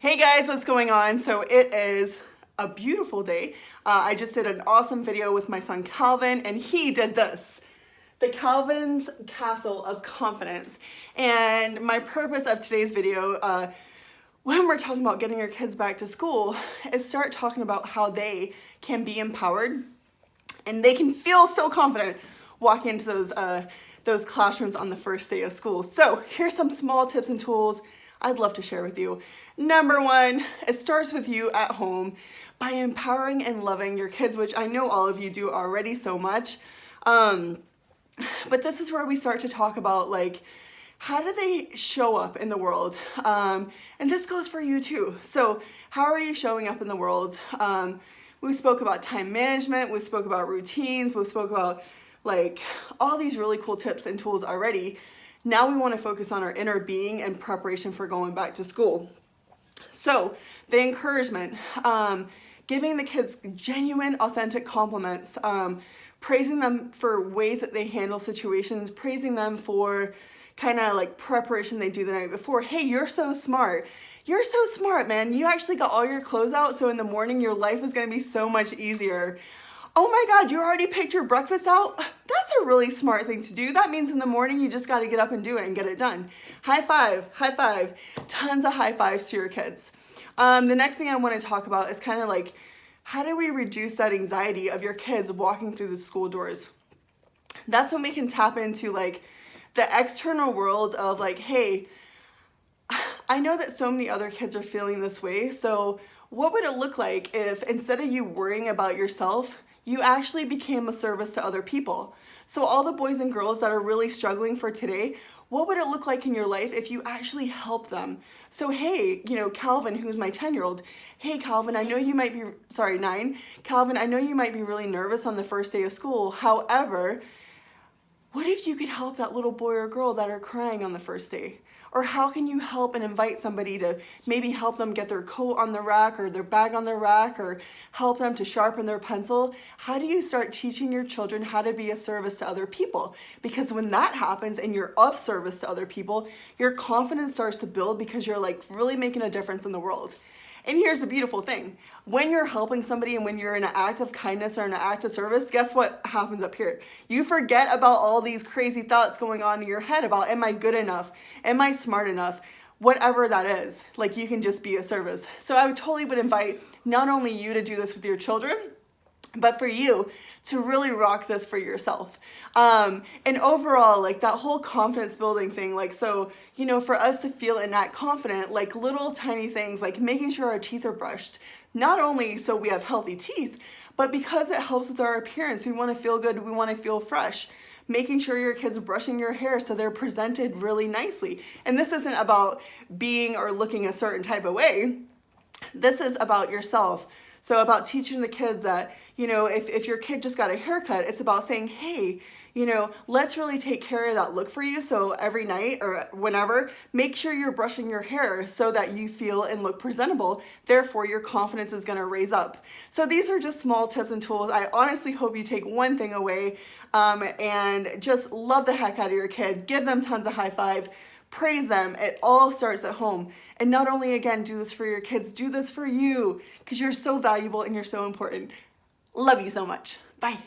Hey guys, what's going on? So it is a beautiful day. I just did an awesome video with my son Calvin, and he did this. The Calvin's Castle of Confidence. And my purpose of today's video, when we're talking about getting your kids back to school, is start talking about how they can be empowered and they can feel so confident walking into those classrooms on the first day of school. So here's some small tips and tools I'd love to share with you. Number one, it starts with you at home by empowering and loving your kids, which I know all of you do already so much. But this is where we start to talk about, like, how do they show up in the world? And this goes for you too. So how are you showing up in the world? We spoke about time management, we spoke about routines, we spoke about like all these really cool tips and tools already. Now we want to focus on our inner being and preparation for going back to school. So the encouragement, giving the kids genuine, authentic compliments, praising them for ways that they handle situations, praising them for kind of like preparation they do the night before. Hey, you're so smart. You're so smart, man. You actually got all your clothes out, so in the morning your life is going to be so much easier. Oh my God, you already picked your breakfast out? That's a really smart thing to do. That means in the morning you just got to get up and do it and get it done. High five, high five. Tons of high fives to your kids. The next thing I want to talk about is kind of like, how do we reduce that anxiety of your kids walking through the school doors? That's when we can tap into like the external world of like, hey, I know that so many other kids are feeling this way. So what would it look like if instead of you worrying about yourself, you actually became a service to other people? So all the boys and girls that are really struggling for today, what would it look like in your life if you actually help them? So hey, Calvin, who's my 10-year-old, hey Calvin, I know you might be, 9, Calvin, I know you might be really nervous on the first day of school. However, what if you could help that little boy or girl that are crying on the first day? Or how can you help and invite somebody to maybe help them get their coat on the rack or their bag on the rack, or help them to sharpen their pencil? How do you start teaching your children how to be a service to other people? Because when that happens and you're of service to other people, your confidence starts to build because you're like really making a difference in the world. And here's the beautiful thing. When you're helping somebody and when you're in an act of kindness or an act of service, guess what happens up here? You forget about all these crazy thoughts going on in your head about, am I good enough? Am I smart enough? Whatever that is, like you can just be a service. So I would invite not only you to do this with your children, but for you to really rock this for yourself. And overall, like that whole confidence building thing, like, so, for us to feel and act confident, like little tiny things, like making sure our teeth are brushed, not only so we have healthy teeth, but because it helps with our appearance. We want to feel good. We want to feel fresh. Making sure your kids are brushing your hair so they're presented really nicely. And this isn't about being or looking a certain type of way. This is about yourself. So about teaching the kids that, if your kid just got a haircut, it's about saying, hey, let's really take care of that look for you. So every night or whenever, make sure you're brushing your hair so that you feel and look presentable. Therefore, your confidence is going to raise up. So these are just small tips and tools. I honestly hope you take one thing away and just love the heck out of your kid. Give them tons of high five. Praise them. It all starts at home. And not only, again, do this for your kids, do this for you because you're so valuable and you're so important. Love you so much. Bye.